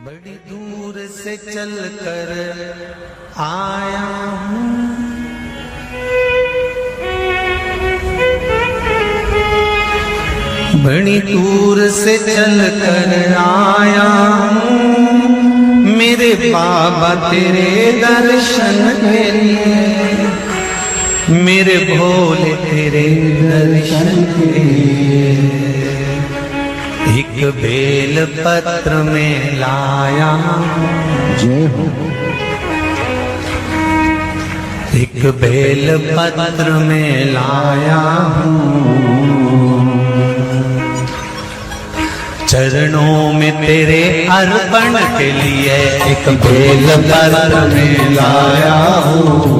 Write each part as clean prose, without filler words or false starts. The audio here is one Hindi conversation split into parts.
बड़ी दूर से चल कर आया हूँ, बड़ी दूर से चल कर आया हूँ मेरे बाबा तेरे दर्शन के लिए, मेरे भोले तेरे दर्शन के लिए। एक बेल पत्र में लाया जय हो, एक बेल पत्र में लाया हूँ, चरणों में तेरे अर्पण के लिए एक बेल पत्र में लाया हूँ,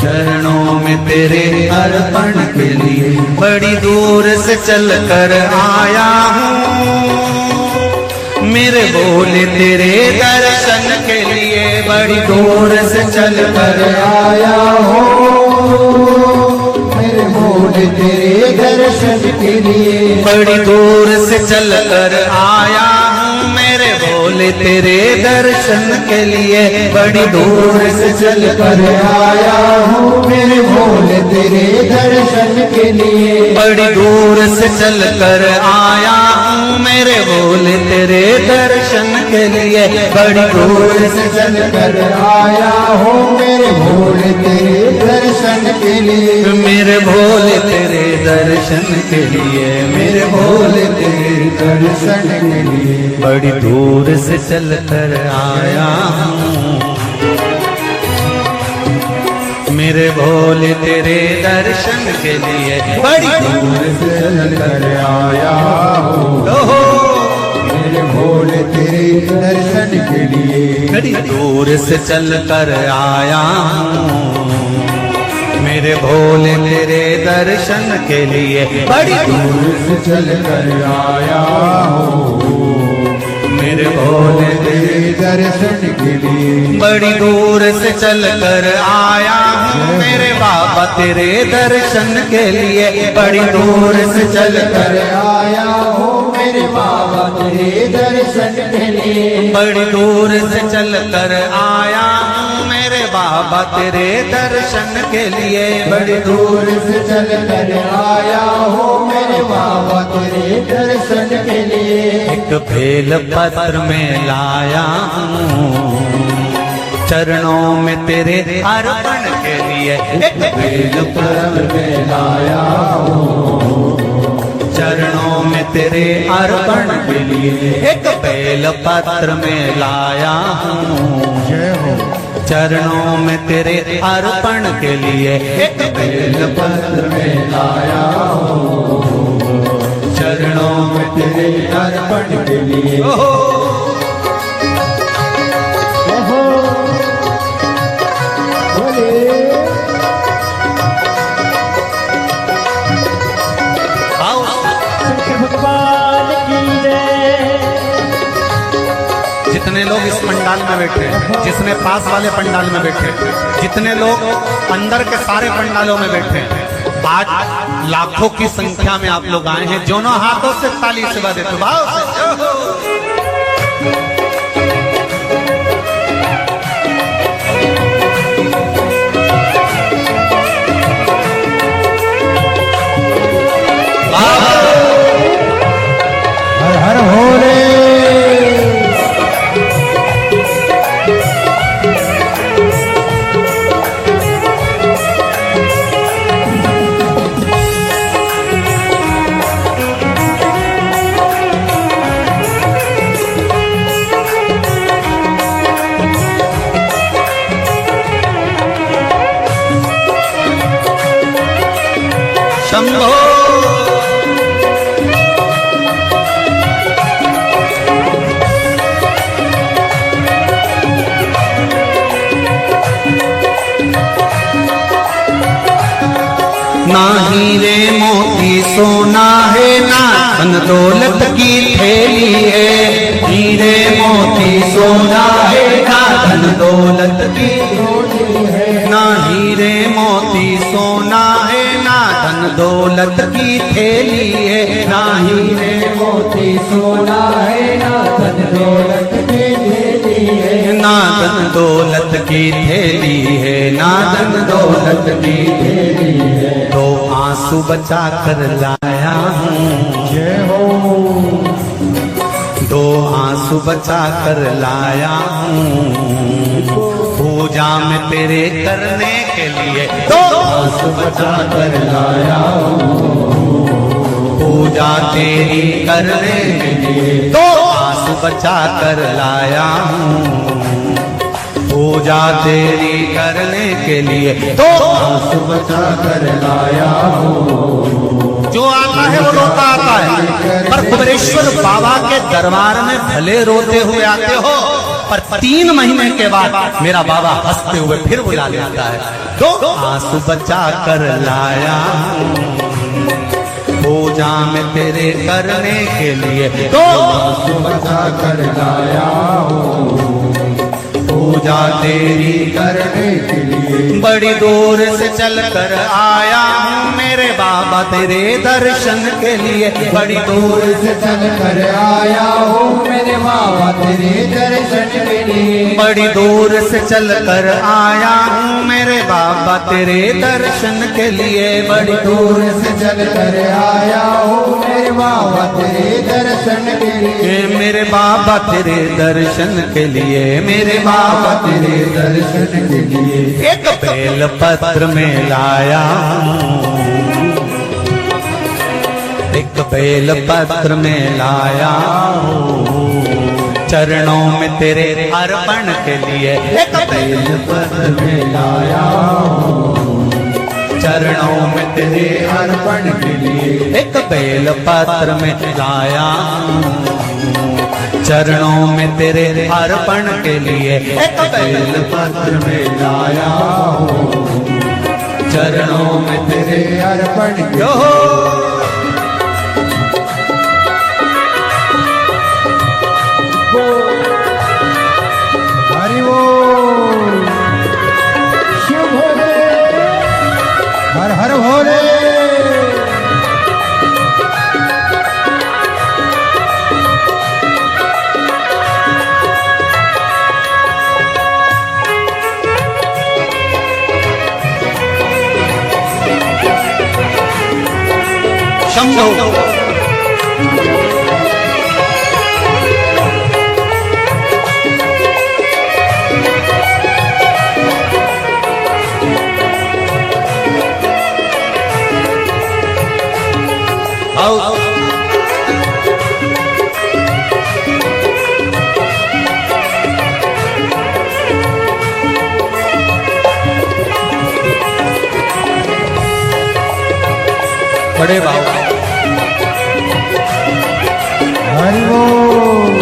चरणों में तेरे अर्पण के लिए बड़ी दूर से चल कर आया हूँ, मेरे भोले तेरे दर्शन के लिए बड़ी दूर से चल कर आया हूँ, मेरे भोले तेरे दर्शन के लिए बड़ी दूर से चल कर आया हूँ, मेरे भोले तेरे दर्शन के लिए बड़ी दूर से चल कर आया हूँ, मेरे भोले तेरे दर्शन के लिए बड़ी दूर से चल कर आया हूँ, मेरे भोले तेरे दर्शन के लिए बड़ी दूर से चल कर आया हूँ, मेरे भोले तेरे दर्शन के लिए, मेरे भोले तेरे दर्शन के लिए, मेरे भोले तेरे दर्शन के लिए बड़ी दूर से चल कर आया हूँ, मेरे भोले तेरे दर्शन के लिए बड़ी दूर से चल कर आया हूँ, मेरे भोले तेरे दर्शन के लिए बड़ी दूर से चल कर आया हूँ, मेरे भोले तेरे दर्शन के लिए बड़ी दूर से चल कर आया हूँ, मेरे भोले तेरे दर्शन के लिए बड़ी दूर से चल कर आया हूँ, मेरे बाबा तेरे दर्शन के लिए बड़ी दूर से चल कर आया हूँ, मेरे बाबा तेरे दर्शन के लिए बड़ी दूर से चल कर आया हूँ, मेरे बाबा तेरे दर्शन के लिए बड़ी दूर से चल कर आया हूँ, मेरे बाबा तेरे दर्शन के लिए एक बेल पत्र में लाया हूँ, चरणों में तेरे अर्पण के लिए एक बेल पत्र में लाया हूँ, चरणों में तेरे अर्पण के लिए एक बेल पत्र में लाया हूँ, जय हो, चरणों में तेरे अर्पण के लिए एक बेल पत्र में लाया हूँ, चरणों में तेरे अर्पण के लिए भगवान की जय। जितने लोग इस पंडाल में बैठे, जितने पास वाले पंडाल में बैठे, जितने लोग अंदर के सारे पंडालों में बैठे, आज लाखों की संख्या में आप लोग आए हैं, दोनों हाथों से ताली से बजा देते भाव से। हर हर भोले। शंभो ना हीरे मोती सोना है, ना धन दौलत की थैली है, हीरे मोती सोना है, ना धन दौलत की थैली है, ना हीरे मोती सोना है, ना धन दौलत की थैली है, ना हीरे मोती सोना है, ना धन दौलत की थैली है, नादन दौलत की थैली है, नादन दौलत की थैली है। तो आंसू बचा कर लाया हूँ, जय हो। दो आंसू बचा कर लाया हूँ, पूजा में तेरे करने के लिए दो आंसू बचा कर लाया हूँ, पूजा तेरी करने के लिए दो आंसू बचा कर लाया हूँ, पूजा तेरी करने के लिए दो आंसू बचा कर लाया हूँ। जो आता है वो रोता आता है, पर कुबेरेश्वर बाबा के दरबार में भले रोते हुए आते हो, पर 3 महीने के बाद मेरा बाबा हंसते हुए फिर बुला लेता है। दो आंसू बचा कर लाया पूजा में तेरे करने के लिए, दो आंसू बचा कर लाया पूजा तेरी करने के लिए। बड़ी दूर से चल कर आया हूँ मेरे बाबा तेरे दर्शन के लिए, बड़ी दूर से चल कर आया हूँ मेरे बाबा तेरे दर्शन के लिए, बड़ी दूर से चल कर आया हूँ मेरे बाबा तेरे दर्शन के लिए, बड़ी दूर से चल कर आया हूँ मेरे बाबा तेरे दर्शन के लिए, मेरे बाबा तेरे दर्शन के लिए, मेरे बाबा तेरे दर्शन के लिए। एक बेल पत्र में लाया हूँ, एक बेल पत्र में लाया हूँ, चरणों में तेरे अर्पण के लिए, एक बेल पत्र में लाया हूँ, चरणों में तेरे अर्पण के लिए, एक बेल पत्र में लाया हूँ, चरणों में तेरे अर्पण के लिए, एक बेल पत्र में लाया हूँ, चरणों में तेरे अर्पण के लिए। हरि बोल, शिव भोले, हर हर भोले। शंभो बड़े बाबा हरि बोल।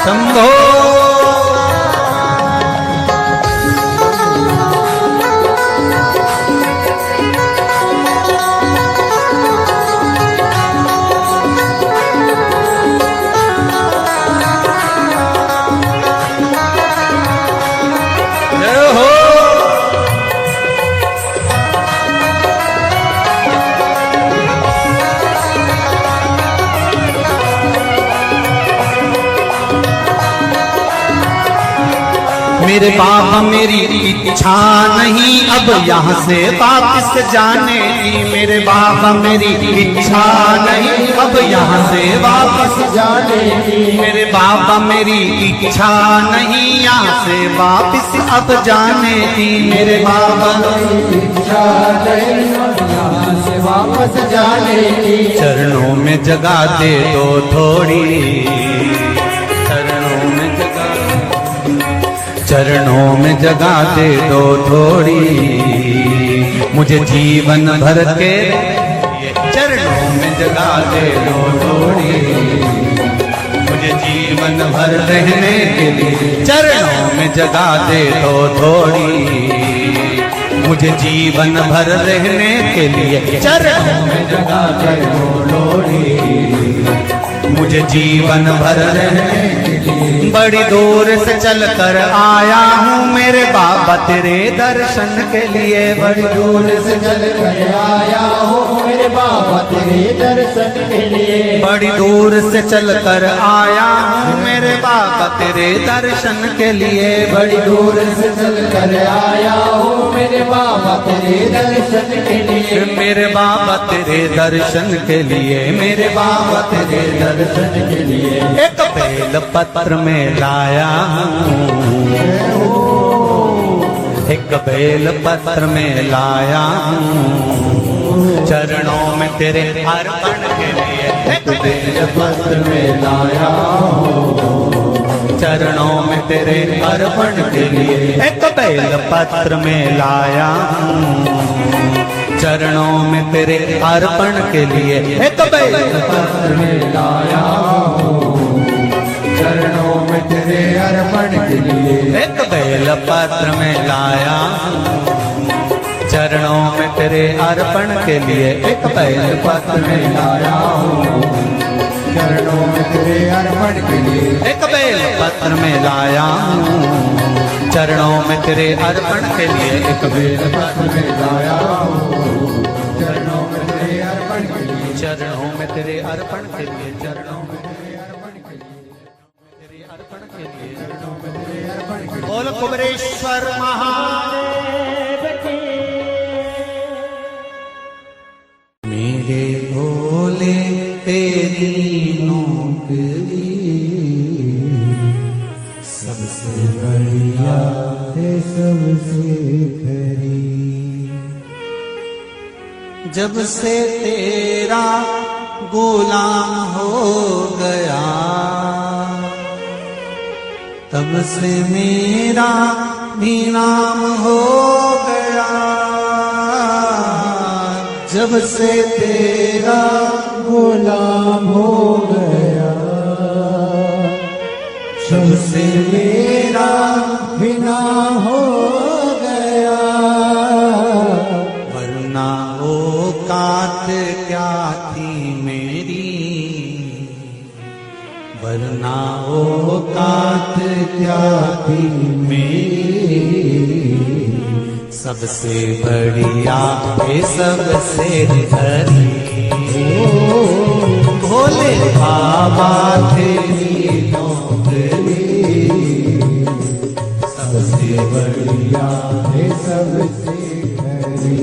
शंभो मेरे बाबा मेरी इच्छा नहीं अब यहाँ से वापस जाने की, मेरे बाबा मेरी इच्छा नहीं अब यहाँ से वापस जाने की, मेरे बाबा मेरी इच्छा नहीं यहाँ से वापस अब जाने की, मेरे बाबा इच्छा नहीं यहाँ से वापस जाने की, चरणों में जगा दे दो थोड़ी, चरणों में जगा, चरणों में जगा दे दो थोड़ी, मुझे जीवन भर के चरणों में जगा दे दो थोड़ी, मुझे जीवन भर रहने के लिए चरणों में जगा दे दो थोड़ी, मुझे जीवन भर रहने के लिए चरणों में जगा कर वो लोड़ी मुझे जीवन भर रहने के लिए बड़ी दूर से चल कर आया हूँ मेरे बाबा तेरे दर्शन के लिए बड़ी दूर से चल कर आया हूँ मेरे बाबा तेरे दर्शन के लिए बड़ी दूर से चल कर आया हूँ मेरे बाबा तेरे दर्शन के लिए बड़ी दूर से चल कर आया हूँ मेरे बाबा तेरे दर्शन के लिए मेरे बाबा तेरे दर्शन के लिए मेरे बाबा तेरे दर्शन के लिए एक बेल पत्र में लाया हूँ एक बेल पत्र में लाया हूँ चरणों में तेरे अर्पण के लिए एक बेल पत्र में लाया हूँ चरणों में तेरे अर्पण के लिए एक बेल पत्र में लाया हूँ चरणों में तेरे अर्पण के लिए एक बेल पत्र में लाया हूँ चरणों में तेरे अर्पण के लिए एक बेल पत्र में लाया चरणों में तेरे अर्पण के लिए एक बेल पत्र में लाया हूँ चरणों में तेरे अर्पण के लिए एक बेल पत्र में लाया चरणों में तेरे अर्पण के लिए एक बेल पत्र में लाया हूँ चरणों में तेरे अर्पण के लिए चरणों में तेरे अर्पण के लिए चरणों में तेरे अर्पण के लिए तेरे अर्पण के लिए चरणों में तेरे अर्पण के लिए बोल कुबरेश्वर महादेव की मेरे भोले तेरी नौकरी सबसे बढ़िया है सबसे खरी जब से तेरा गुलाम हो गया तब से मेरा भी नाम हो गया जब से तेरा गुलाम हो गया जब से मेरा बिना हो गया वरना औकात क्या थी मेरी वरना औकात क्या थी मेरी सबसे बढ़िया है सबसे हरी भोले बाबा तेरी नौकरी सबसे बढ़िया है सबसे खरी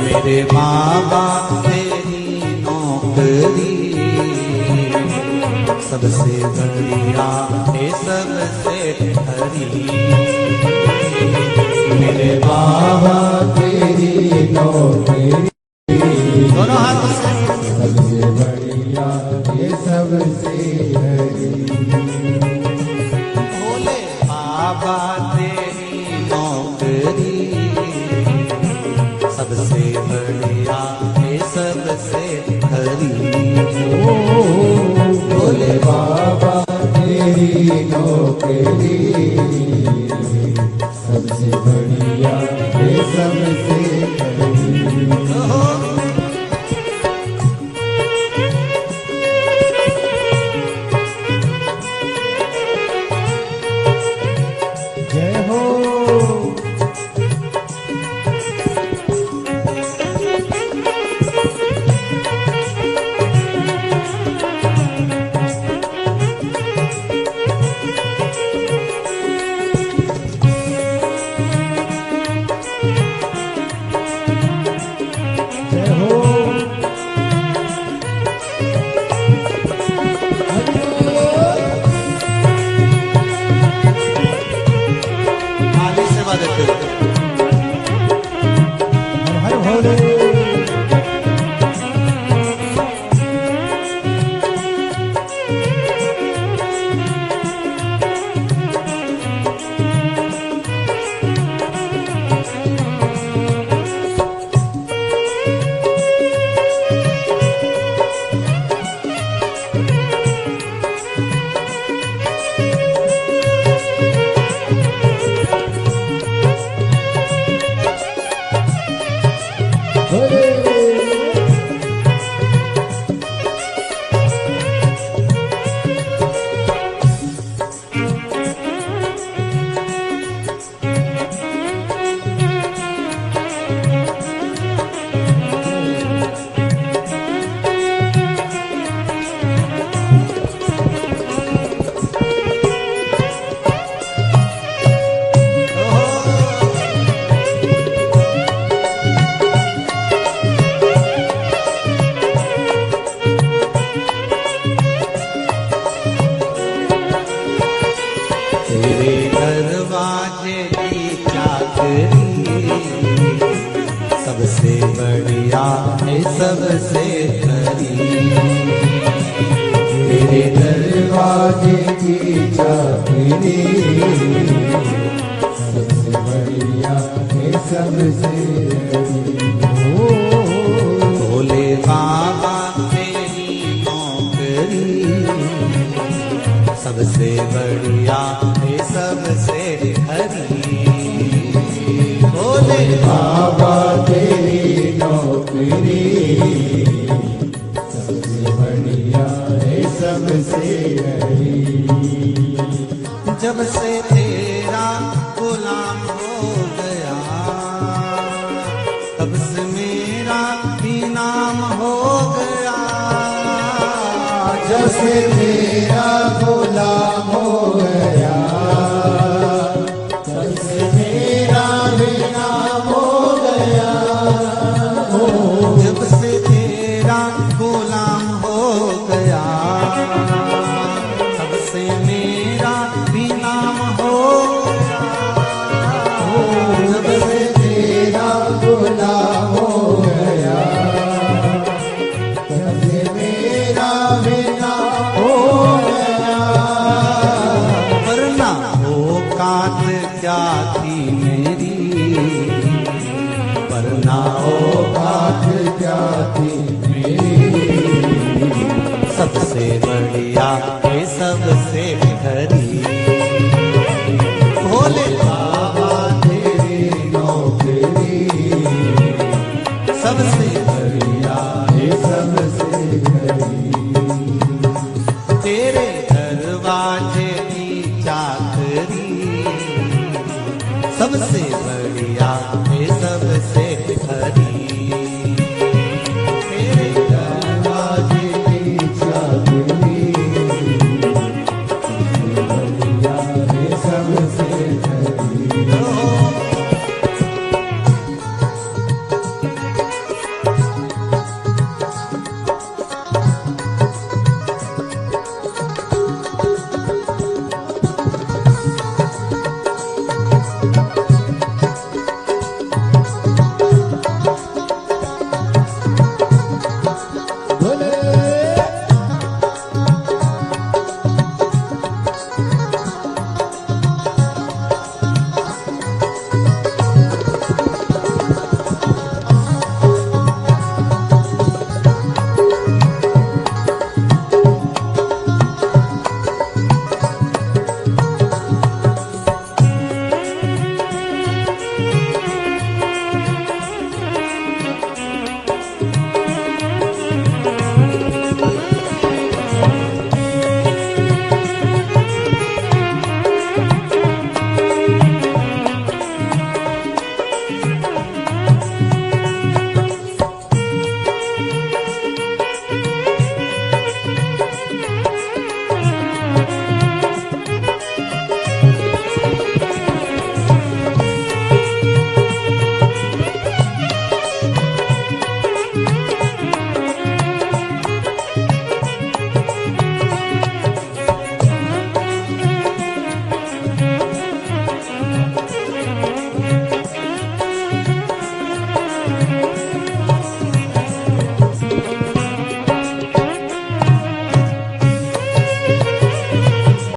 मेरे बाबा तेरी नौकरी सबसे बढ़िया है सबसे हरी मेरे बाबा तेरी नौकरी दोनों हाथों से सबसे बढ़िया है सबसे हरी भोले बाबा तेरी नौकरी सबसे बढ़िया है सबसे हरी भोले बाबा तेरी नौकरी सबसे बढ़िया है सबसे खरी जय हो जय बढ़िया है सबसे खरी। तेरे दरवाजे की चाबी सबसे बढ़िया है सबसे भोले बाबा तेरी नौकरी सबसे बढ़िया है सबसे खरी। भोले बाबा तेरी नौकरी सबसे बढ़िया है सबसे बड़ी। जब से तेरा गुलाम हो गया तब से मेरा भी नाम हो गया। जब से तेरा गुलाम हो गया तब से मेरा भी नाम हो गया। जब से तेरा गुलाम हो गया तब से मेरा भी नाम हो गया। जब से तेरा गुलाम हो गया तब से मेरा भी नाम हो गया। वरना औकात क्या थी मेरी, वरना औकात क्या थी मेरी। सबसे बढ़िया है सबसे खरी। भोले बाबा तेरी नौकरी सबसे